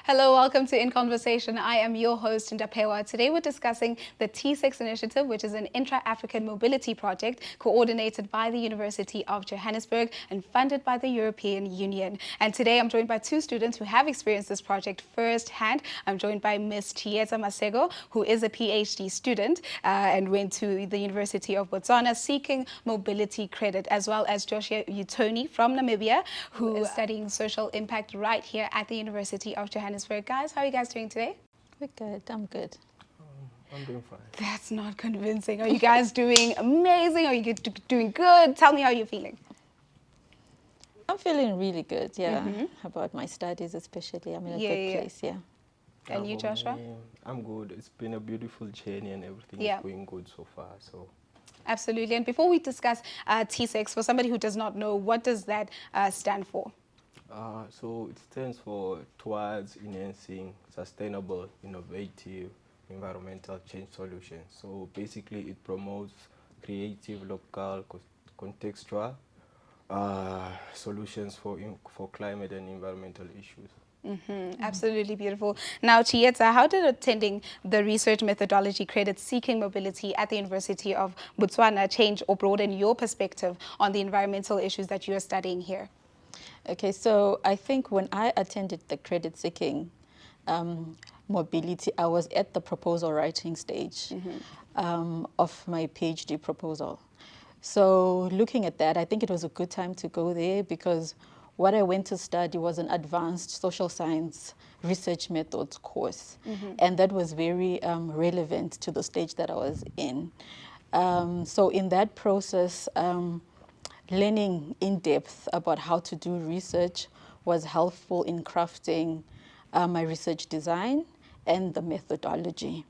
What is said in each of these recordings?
Hello, welcome to In Conversation. I am your host, Ndapewa. Today we're discussing the T6 initiative, which is an intra-African mobility project coordinated by the University of Johannesburg and funded by the European Union. And today I'm joined by two students who have experienced this project firsthand. I'm joined by Ms. Tshiendza Maseko, who is a PhD student and went to the University of Botswana seeking mobility credit, as well as Joshua Utony from Namibia, who is studying social impact right here at the University of Johannesburg. Guys, how are you guys doing today? We're good. I'm good. I'm doing fine. That's not convincing. Are you guys doing amazing? Are you doing good? Tell me how you're feeling. I'm feeling really good, yeah, about my studies especially. I'm in a good place, yeah. And you, Joshua? I'm good. It's been a beautiful journey and everything is going good so far. So, absolutely. And before we discuss T6, for somebody who does not know, what does that stand for? So it stands for Towards Enhancing Sustainable, Innovative, Environmental Change Solutions. So basically it promotes creative, local, contextual solutions for climate and environmental issues. Absolutely beautiful. Now, Tshiendza, how did attending the research methodology credit seeking mobility at the University of Botswana change or broaden your perspective on the environmental issues that you are studying here? Okay, so I think when I attended the credit seeking mobility, I was at the proposal writing stage of my PhD proposal. So looking at that, I think it was a good time to go there because what I went to study was an advanced social science research methods course. And that was very relevant to the stage that I was in. So in that process, learning in depth about how to do research was helpful in crafting my research design and the methodology.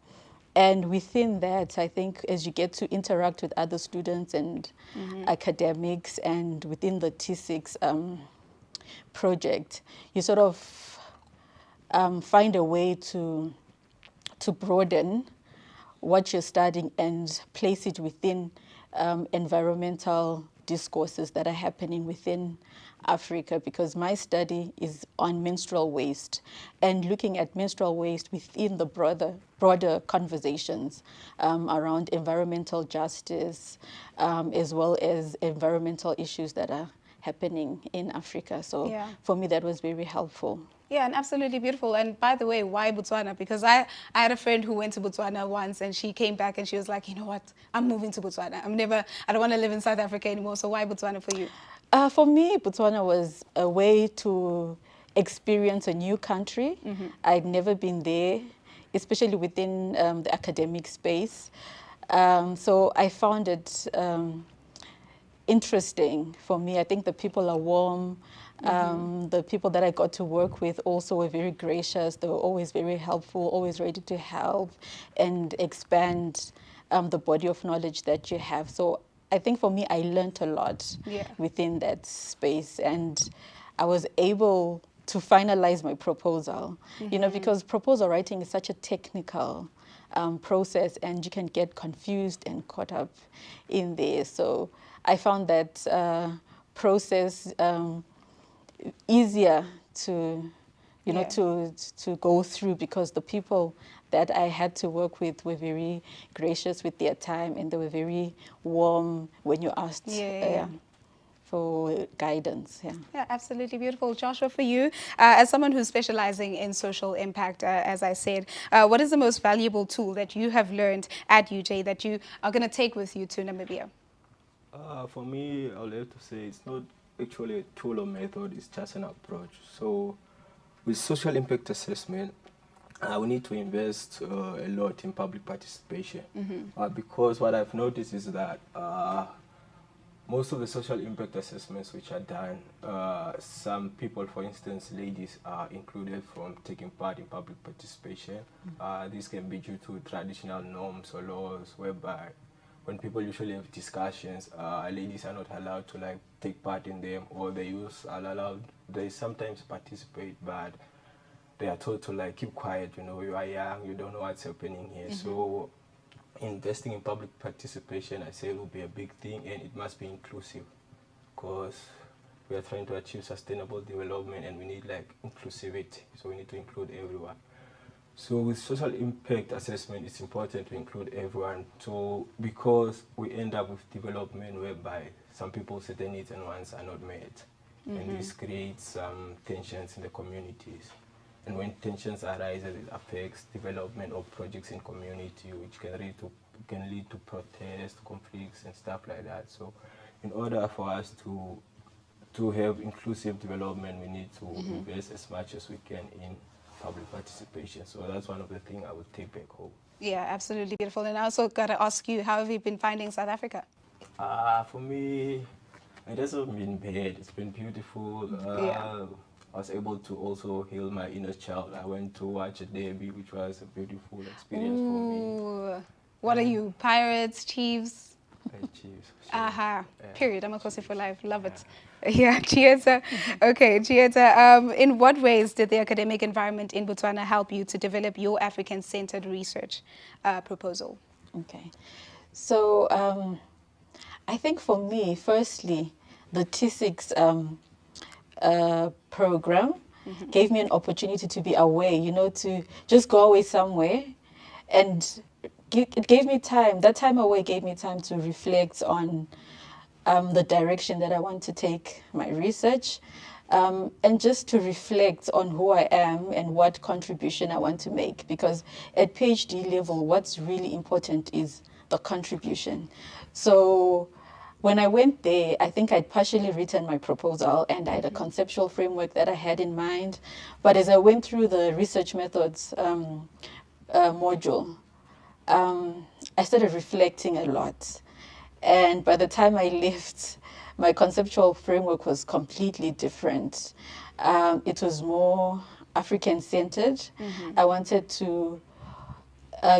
And within that, I think as you get to interact with other students and academics and within the T6 project, you sort of find a way to broaden what you're studying and place it within environmental discourses that are happening within Africa, because my study is on menstrual waste and looking at menstrual waste within the broader conversations around environmental justice, as well as environmental issues that are happening in Africa. So for me, that was very helpful. Yeah, and absolutely beautiful. And by the way, why Botswana? Because I had a friend who went to Botswana once and she came back and she was like, you know what, I'm moving to Botswana. I don't want to live in South Africa anymore. So why Botswana for you? For me, Botswana was a way to experience a new country. I'd never been there, especially within the academic space. So I found it interesting for me. I think the people are warm. The people that I got to work with also were very gracious. They were always very helpful, always ready to help and expand the body of knowledge that you have. So I think for me, I learned a lot within that space, and I was able to finalize my proposal, you know, because proposal writing is such a technical process and you can get confused and caught up in there. So I found that process easier to, you know, to go through, because the people that I had to work with were very gracious with their time and they were very warm when you asked for guidance. Yeah, absolutely beautiful. Joshua, for you, as someone who's specializing in social impact, as I said, what is the most valuable tool that you have learned at UJ that you are going to take with you to Namibia? For me, I would have to say it's not actually a tool or method, it's just an approach. So with social impact assessment, we need to invest a lot in public participation because what I've noticed is that most of the social impact assessments which are done, some people, for instance, ladies, are included from taking part in public participation. This can be due to traditional norms or laws whereby when people usually have discussions, ladies are not allowed to take part in them, or the youth are allowed. They sometimes participate, but they are told to keep quiet. You know, you are young, you don't know what's happening here. So investing in public participation, I say, will be a big thing, and it must be inclusive, because we are trying to achieve sustainable development, and we need like inclusivity. So we need to include everyone. So with social impact assessment, it's important to include everyone. So because we end up with development whereby some people's certain needs and wants are not met, and this creates some tensions in the communities. And when tensions arise, it affects development of projects in community, which can lead to protests, conflicts, and stuff like that. So in order for us to have inclusive development, we need to invest as much as we can in public participation. So that's one of the things I would take back home. Yeah, absolutely beautiful. And I also got to ask you, how have you been finding South Africa? For me, it hasn't been bad. It's been beautiful. I was able to also heal my inner child. I went to watch a derby, which was a beautiful experience for me. What are you, Pirates, Chiefs? Chiefs. Aha, period. I'm a Kosi for life. Love it. Yeah, Tshiendza. Okay, Tshiendza, in what ways did the academic environment in Botswana help you to develop your African-centered research proposal? Okay. So I think for me, firstly, the T6 program gave me an opportunity to be away, you know, to just go away somewhere, and it gave me time. That time away gave me time to reflect on the direction that I want to take my research, and just to reflect on who I am and what contribution I want to make. Because at PhD level, what's really important is the contribution. So when I went there, I think I'd partially written my proposal and I had a conceptual framework that I had in mind. But as I went through the research methods module, I started reflecting a lot. And by the time I left, my conceptual framework was completely different. It was more African-centered. I wanted to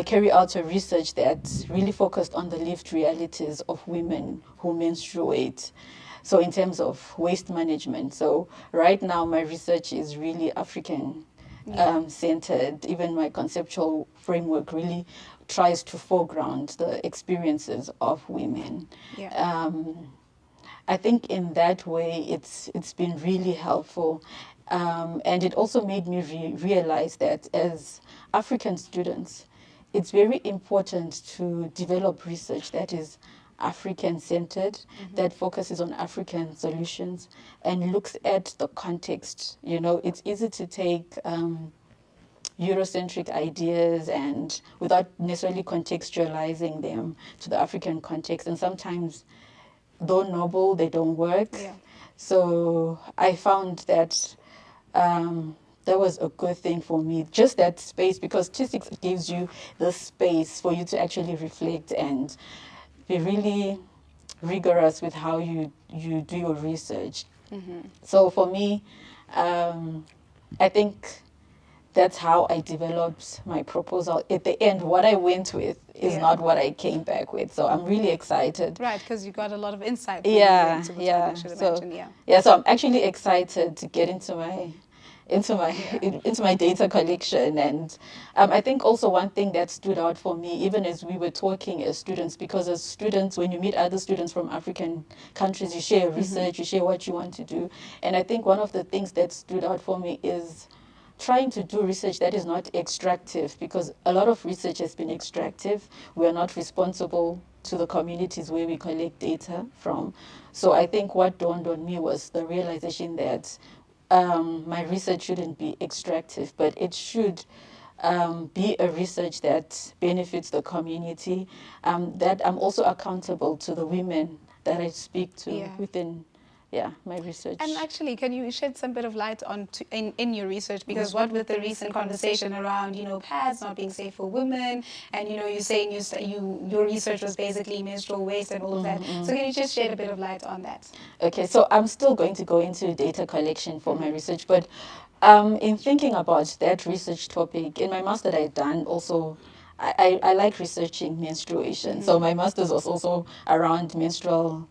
carry out a research that really focused on the lived realities of women who menstruate. So in terms of waste management. So right now my research is really African centered. Even my conceptual framework really tries to foreground the experiences of women. I think in that way it's been really helpful. And it also made me realize that as African students, it's very important to develop research that is African-centered, that focuses on African solutions and looks at the context. You know, it's easy to take Eurocentric ideas and without necessarily contextualizing them to the African context. And sometimes, though noble, they don't work. So I found that that was a good thing for me, just that space, because T6 gives you the space for you to actually reflect and be really rigorous with how you do your research. So for me, I think that's how I developed my proposal. At the end, what I went with is not what I came back with. So I'm really excited. Right, because you got a lot of insight. So I'm actually excited to get into my data collection. And I think also one thing that stood out for me, even as we were talking as students, because as students, when you meet other students from African countries, you share research, you share what you want to do. And I think one of the things that stood out for me is trying to do research that is not extractive, because a lot of research has been extractive. We are not responsible to the communities where we collect data from. So I think what dawned on me was the realization that my research shouldn't be extractive, but it should be a research that benefits the community, that I'm also accountable to the women that I speak to within my research. And actually, can you shed some bit of light on in your research? Because what with the recent conversation around, pads not being safe for women, and you're saying your research was basically menstrual waste and all of that. So can you just shed a bit of light on that? Okay, so I'm still going to go into data collection for my research, but in thinking about that research topic, in my master that I'd done also, I like researching menstruation. So my master's was also around menstrual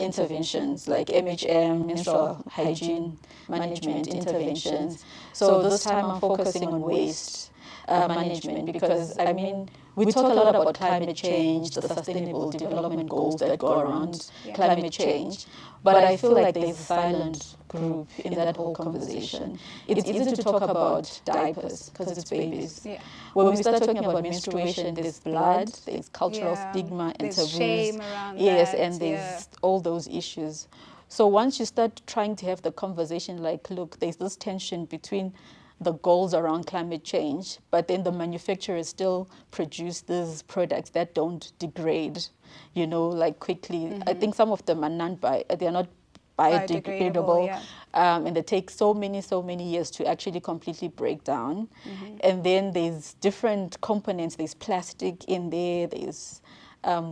interventions like MHM, menstrual hygiene management interventions. So this time I'm focusing on waste management, because we talk a lot about climate change, the sustainable development goals that go around climate change, but I feel like there's a silent group in that whole conversation. It's easy to talk about diapers because it's babies. Yeah. When we start talking about menstruation, there's blood, there's cultural stigma and there's taboos. Shame around yes, that. and there's all those issues. So once you start trying to have the conversation like, look, there's this tension between the goals around climate change, but then the manufacturers still produce these products that don't degrade, you know, like quickly. I think some of them are they're not biodegradable, and they take so many years to actually completely break down. And then there's different components. There's plastic in there. There's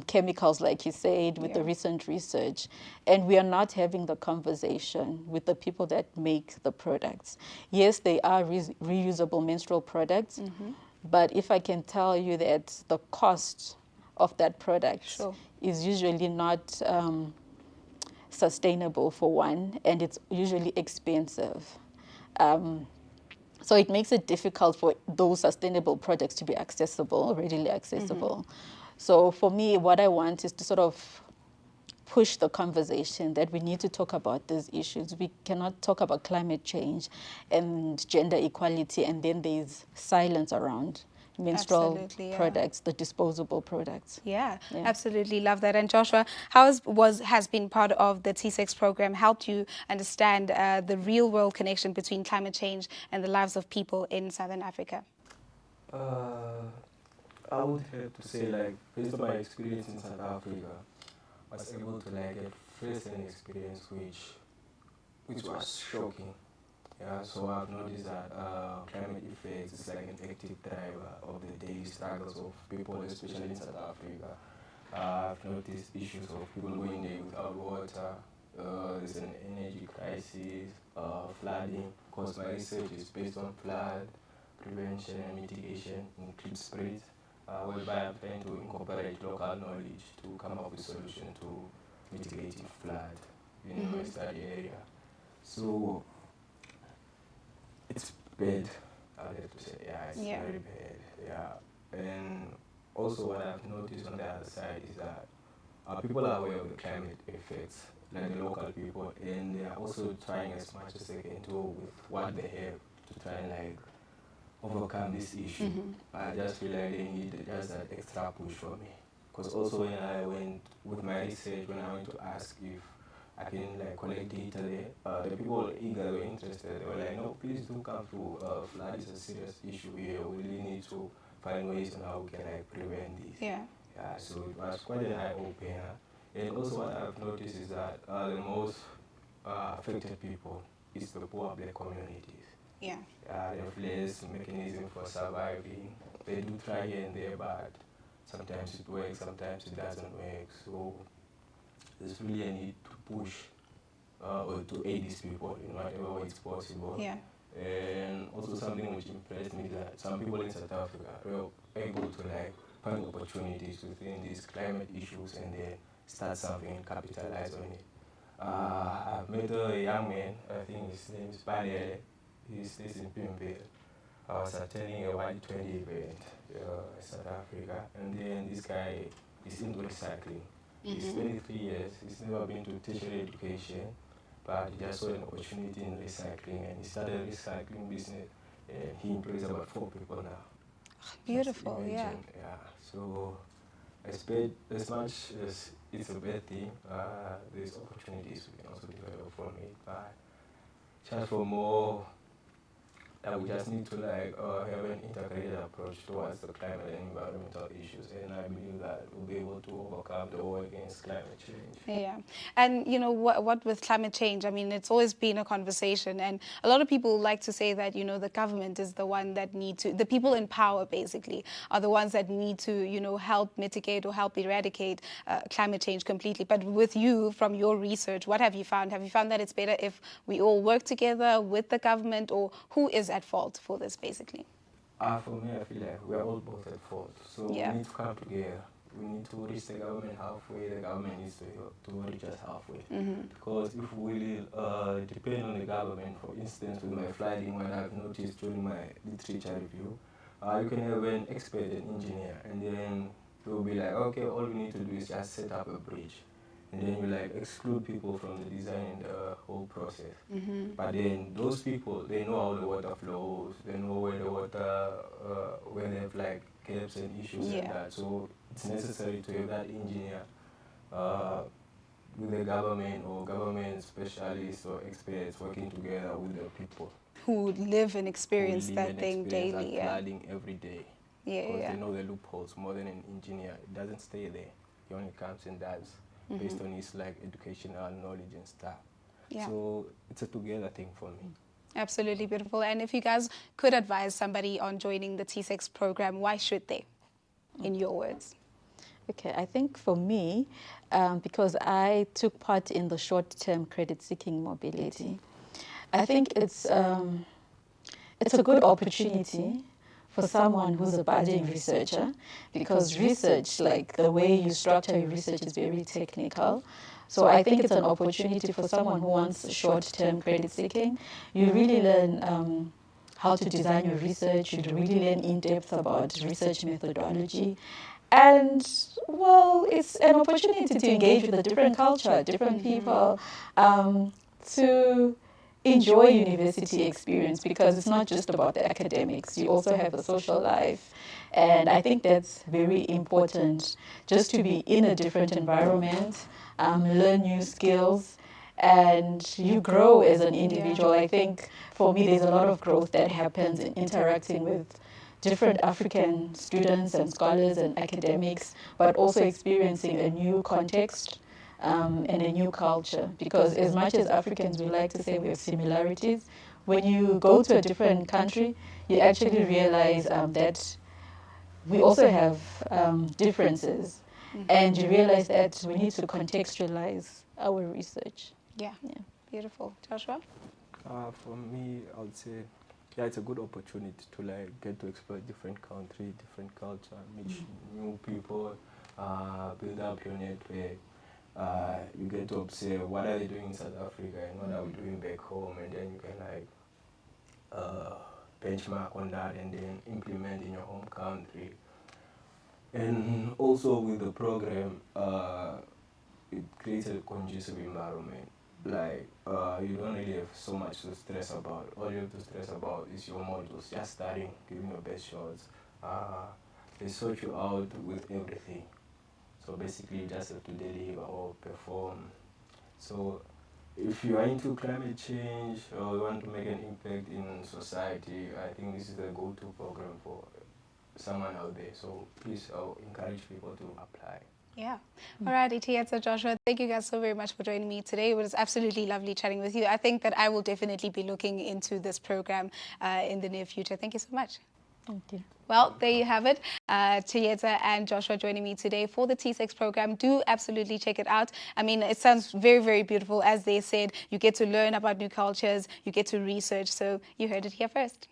chemicals, like you said, with the recent research. And we are not having the conversation with the people that make the products. Yes, they are reusable menstrual products, but if I can tell you that the cost of that product is usually not sustainable, for one, and it's usually expensive. So it makes it difficult for those sustainable products to be accessible, readily accessible. So for me, what I want is to sort of push the conversation that we need to talk about these issues. We cannot talk about climate change and gender equality, and then there's silence around menstrual products, the disposable products. Yeah, absolutely love that. And Joshua, how has been part of the T6 program helped you understand the real world connection between climate change and the lives of people in Southern Africa? I would have to say, like, based on my experience in South Africa, I was able to like get first-hand experience which was shocking. Yeah, so I've noticed that climate effects is like an active driver of the daily struggles of people, especially in South Africa. I've noticed issues of people going there without water. There's an energy crisis, flooding, because my research is based on flood prevention and mitigation in clip spreads, whereby I'm trying to incorporate local knowledge to come up with solutions to mitigating flood in my study area. So it's bad, I would have to say. Yeah, it's very bad. Yeah, and also what I've noticed on the other side is that people are aware of the climate effects, like the local people, and they are also trying as much as they can do with what they have to try and like overcome this issue. I just feel like they need just that extra push for me. Because also when I went with my research, when I went to ask if I can like collect data there, the people eager were interested. They were like, no, please do come through. Flood is a serious issue here. We really need to find ways on how we can like prevent this. Yeah, so it was quite an eye-opener. And also what I've noticed is that the most affected people is the poor black communities. They have less mechanism for surviving. They do try here and there, but sometimes it works, sometimes it doesn't work. So there's really a need to push or to aid these people in whatever way it's possible. And also something which impressed me is that some people in South Africa were able to like find opportunities within these climate issues and then start something and capitalize on it. I've met a young man, I think his name is Banele. He stays in Pimville. I was attending a UJTV event in South Africa, and then this guy is into recycling. He's 23 years, he's never been to tertiary education, but he just saw an opportunity in recycling, and he started a recycling business, and he employs about 4 people now. Beautiful, So as much as it's a bad thing, there's opportunities we can also develop from it, but just for more, we just need to like have an integrated approach towards the climate and environmental issues, and I believe that we'll be able to overcome the war against climate change. And you know what with climate change, I mean, it's always been a conversation, and a lot of people like to say that, you know, the government is the one that need to, the people in power basically are the ones that need to, you know, help mitigate or help eradicate climate change completely. But with you, from your research, what have you found? Have you found that it's better if we all work together with the government, or who is at fault for this basically? For me, I feel like we're all both at fault. So we need to come together. We need to reach the government halfway. The government needs to reach us halfway. Because if we depend on the government, for instance, with my flooding, what I've noticed during my literature review, you can have an expert, an engineer, and then they'll be like, okay, all we need to do is just set up a bridge. And then you like exclude people from the design and the whole process. But then those people, they know how the water flows, they know where the water, where they have like gaps and issues and that. So it's necessary to have that engineer with the government or government specialists or experts working together with the people who live and experience that thing daily. Flooding every day. Because Yeah. they know the loopholes more than an engineer. It doesn't stay there. He only comes and does based on his like educational knowledge and stuff. Yeah. So it's a together thing for me. Absolutely beautiful. And if you guys could advise somebody on joining the T6 program, why should they, in your words? Okay, I think for me, because I took part in the short-term credit-seeking mobility, I think it's a good opportunity for someone who's a budding researcher, because research, like the way you structure your research, is very technical. So I think it's an opportunity for someone who wants short-term credit seeking. You really learn how to design your research. You really learn in depth about research methodology. And, well, it's an opportunity to engage with a different culture, different people, to enjoy university experience, because it's not just about the academics. You also have a social life. And I think that's very important, just to be in a different environment, learn new skills, and you grow as an individual. I think for me, there's a lot of growth that happens in interacting with different African students and scholars and academics, but also experiencing a new context and a new culture. Because as much as Africans, we like to say we have similarities, when you go to a different country, you actually realize that we also have differences. And you realize that we need to contextualize our research. Yeah. Beautiful. Joshua? For me, I would say, yeah, it's a good opportunity to like get to explore different country, different culture, meet new people, build up your network. You get to observe what are they doing in South Africa and what are we doing back home, and then you can like benchmark on that and then implement in your home country. And also with the program, it creates a conducive environment. Like, you don't really have so much to stress about. All you have to stress about is your modules, just studying, giving your best shots. They sort you out with everything. So basically, you just have to deliver or perform. So if you are into climate change or you want to make an impact in society, I think this is the go-to program for someone out there. So please, I'll encourage people to apply. Yeah. All right, Tshiendza, Joshua, thank you guys so very much for joining me today. It was absolutely lovely chatting with you. I think that I will definitely be looking into this program in the near future. Thank you so much. Thank you. Well, there you have it. Tshiendza and Joshua joining me today for the T6 program. Do absolutely check it out. I mean, it sounds very, very beautiful. As they said, you get to learn about new cultures, you get to research. So you heard it here first.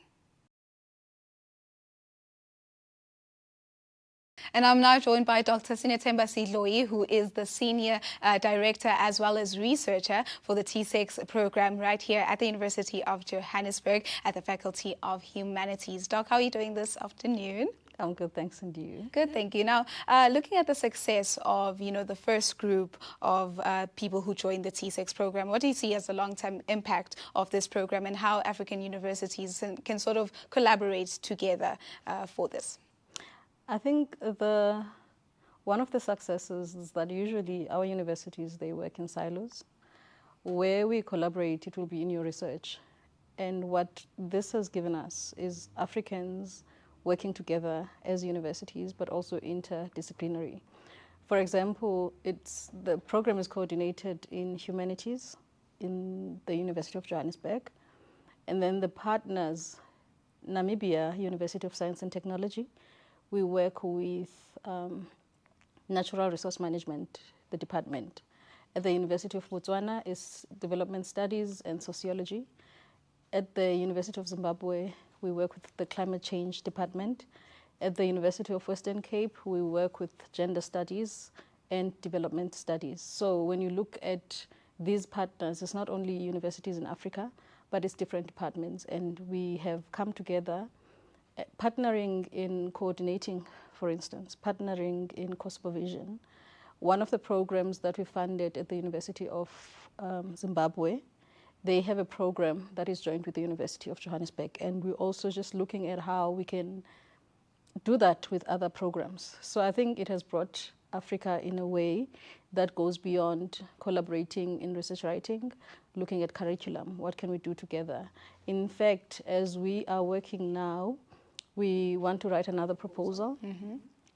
And I'm now joined by Dr. Sinethemba Sidloyi, who is the Senior Director as well as Researcher for the T6 program right here at the University of Johannesburg at the Faculty of Humanities. Doc, how are you doing this afternoon? I'm good, thanks, and you? Good, thank you. Now, looking at the success of, the first group of people who joined the T6 program, what do you see as the long-term impact of this program and how African universities can sort of collaborate together for this? I think one of the successes is that usually our universities, they work in silos. Where we collaborate, it will be in your research. And what this has given us is Africans working together as universities, but also interdisciplinary. For example, the program is coordinated in humanities in the University of Johannesburg. And then the partners, Namibia, University of Science and Technology, we work with Natural Resource Management, the department. At the University of Botswana is Development Studies and Sociology. At the University of Zimbabwe, we work with the Climate Change Department. At the University of Western Cape, we work with Gender Studies and Development Studies. So when you look at these partners, it's not only universities in Africa, but it's different departments. And we have come together Partnering in coordinating, for instance, partnering in co-supervision. One of the programs that we funded at the University of Zimbabwe, they have a program that is joined with the University of Johannesburg, and we're also just looking at how we can do that with other programs. So I think it has brought Africa in a way that goes beyond collaborating in research writing, looking at curriculum, what can we do together. In fact, as we are working now, we want to write another proposal,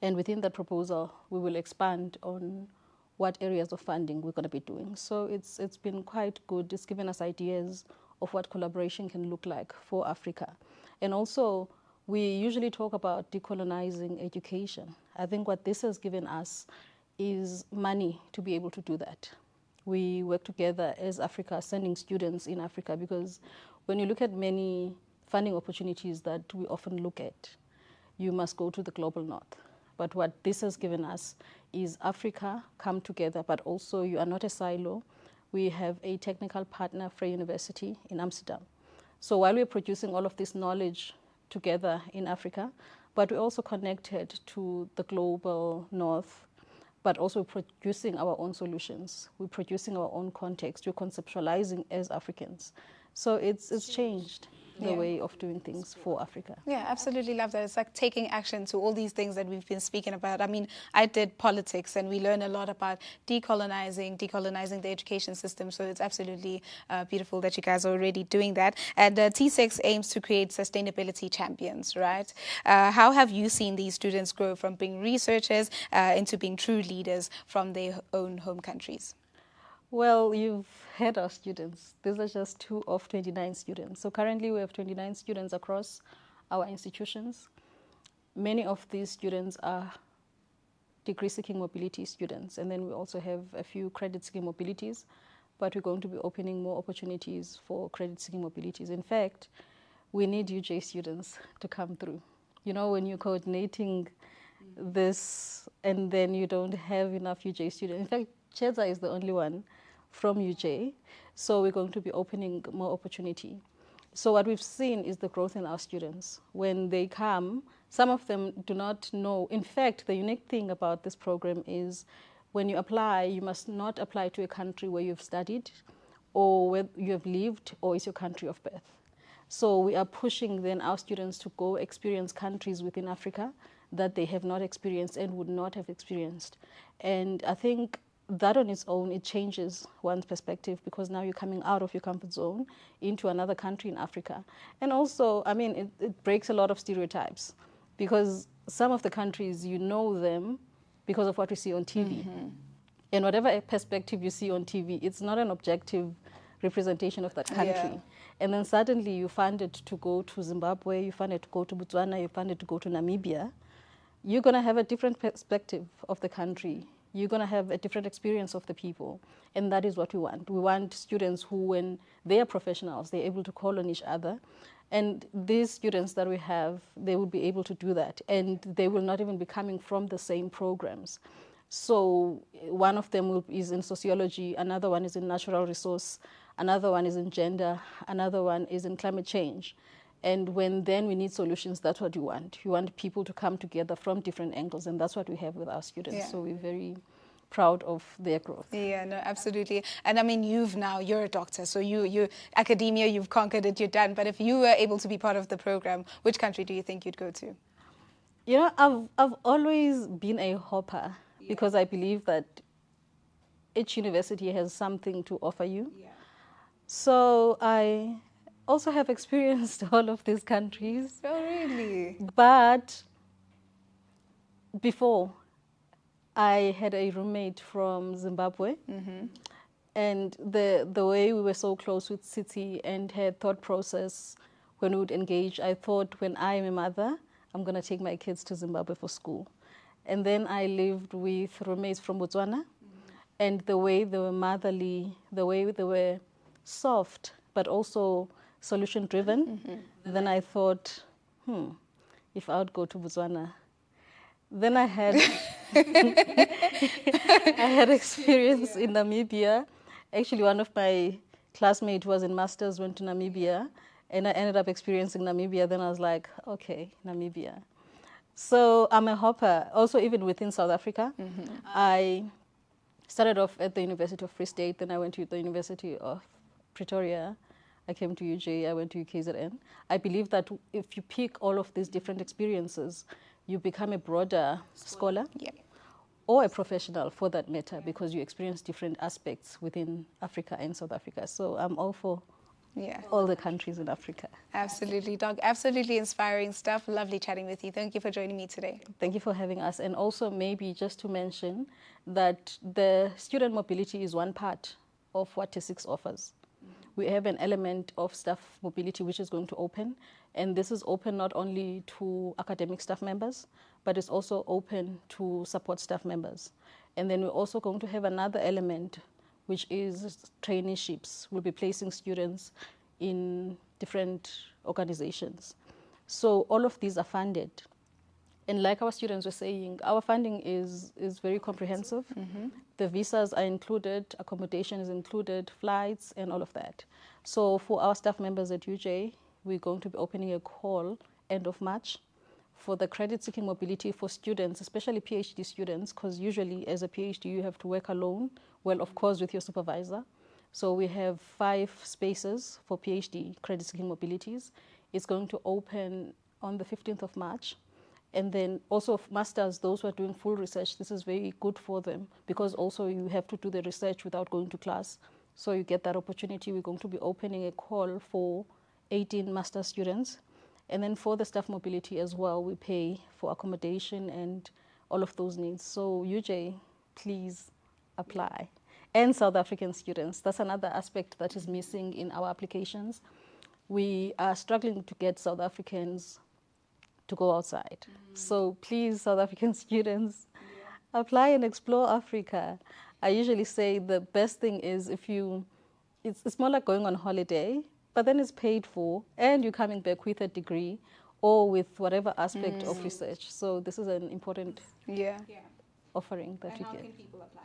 and within that proposal, we will expand on what areas of funding we're going to be doing. So it's been quite good. It's given us ideas of what collaboration can look like for Africa. And also, we usually talk about decolonizing education. I think what this has given us is money to be able to do that. We work together as Africa, sending students in Africa, because when you look at many funding opportunities that we often look at, you must go to the global north. But what this has given us is Africa come together, but also you are not a silo. We have a technical partner, Free University in Amsterdam. So while we're producing all of this knowledge together in Africa, but we're also connected to the global north, but also producing our own solutions. We're producing our own context. We're conceptualizing as Africans. So it's changed the way of doing things for Africa. Yeah, absolutely love that. It's like taking action to all these things that we've been speaking about. I mean, I did politics and we learn a lot about decolonizing the education system. So it's absolutely beautiful that you guys are already doing that. And T6 aims to create sustainability champions, right? How have you seen these students grow from being researchers into being true leaders from their own home countries? Well, you've heard our students. These are just 2 of 29 students. So currently we have 29 students across our institutions. Many of these students are degree-seeking mobility students, and then we also have a few credit-seeking mobilities, but we're going to be opening more opportunities for credit-seeking mobilities. In fact, we need UJ students to come through. You know, when you're coordinating this and then you don't have enough UJ students. In fact, Tshiendza is the only one from UJ, so we're going to be opening more opportunity. So what we've seen is the growth in our students. When they come, some of them do not know. In fact, the unique thing about this program is when you apply, you must not apply to a country where you've studied or where you have lived or is your country of birth. So we are pushing then our students to go experience countries within Africa that they have not experienced and would not have experienced. And I think that on its own, it changes one's perspective, because now you're coming out of your comfort zone into another country in Africa. And also, I mean, it breaks a lot of stereotypes, because some of the countries, you know them because of what we see on TV. And whatever perspective you see on TV, it's not an objective representation of that country. Yeah. And then suddenly you find it to go to Zimbabwe, you find it to go to Botswana, you find it to go to Namibia. You're going to have a different perspective of the country. You're going to have a different experience of the people. And that is what we want. We want students who, when they are professionals, they're able to call on each other. And these students that we have, they will be able to do that. And they will not even be coming from the same programs. So one of them is in sociology, another one is in natural resource, another one is in gender, another one is in climate change. And when then we need solutions, that's what you want. You want people to come together from different angles, and that's what we have with our students. Yeah. So we're very proud of their growth. Yeah, no, absolutely. And I mean, you're a doctor, so you academia, you've conquered it, you're done. But if you were able to be part of the program, which country do you think you'd go to? You know, I've always been a hopper, because I believe that each university has something to offer you. Yeah. So I also have experienced all of these countries. Oh, really? But before, I had a roommate from Zimbabwe. And the way we were so close with City and her thought process when we would engage, I thought, when I am a mother, I'm going to take my kids to Zimbabwe for school. And then I lived with roommates from Botswana. And the way they were motherly, the way they were soft, but also solution-driven. Then I thought, if I would go to Botswana. Then I had I had experience in Namibia. Actually, one of my classmates was in masters, went to Namibia, and I ended up experiencing Namibia. Then I was like, okay, Namibia. So I'm a hopper. Also, even within South Africa, I started off at the University of Free State. Then I went to the University of Pretoria. I came to UJ. I went to UKZN. I believe that if you pick all of these different experiences, you become a broader scholar. Yeah. Or a professional for that matter, because you experience different aspects within Africa and South Africa. So I'm all for all the countries in Africa. Absolutely, Doc. Absolutely inspiring stuff. Lovely chatting with you. Thank you for joining me today. Thank you for having us. And also maybe just to mention that the student mobility is one part of what T6 offers. We have an element of staff mobility which is going to open, and this is open not only to academic staff members, but it's also open to support staff members. And then we're also going to have another element, which is traineeships. We'll be placing students in different organizations. So all of these are funded. And like our students were saying, our funding is very comprehensive. The visas are included, accommodation is included, flights, and all of that. So for our staff members at UJ, we're going to be opening a call end of March for the credit-seeking mobility for students, especially PhD students, because usually as a PhD you have to work alone, well, of course, with your supervisor. So we have 5 spaces for PhD credit-seeking mobilities. It's going to open on the 15th of March. And then also masters, those who are doing full research, this is very good for them because also you have to do the research without going to class. So you get that opportunity. We're going to be opening a call for 18 master students. And then for the staff mobility as well, we pay for accommodation and all of those needs. So UJ, please apply. And South African students, that's another aspect that is missing in our applications. We are struggling to get South Africans to go outside. So please, South African students, apply and explore Africa. I usually say the best thing is it's more like going on holiday, but then it's paid for and you're coming back with a degree or with whatever aspect of research. So this is an important offering that we get. And how can people apply?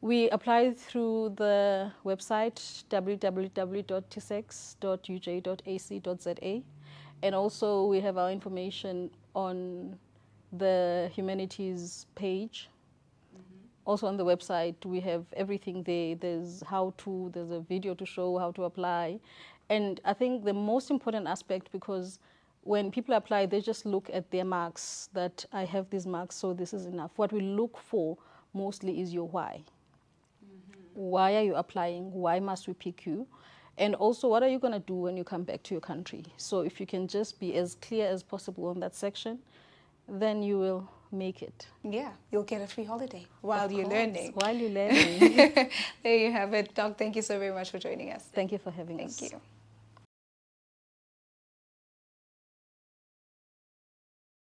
We apply through the website www.tsex.uj.ac.za. And also we have our information on the humanities page. Also on the website, we have everything there. There's there's a video to show how to apply. And I think the most important aspect, because when people apply, they just look at their marks, that I have these marks, so this is enough. What we look for mostly is your why. Why are you applying? Why must we pick you? And also, what are you going to do when you come back to your country? So if you can just be as clear as possible on that section, then you will make it. Yeah, you'll get a free holiday while you're learning. While you're learning. There you have it. Doc, thank you so very much for joining us. Thank you for having us. Thank you.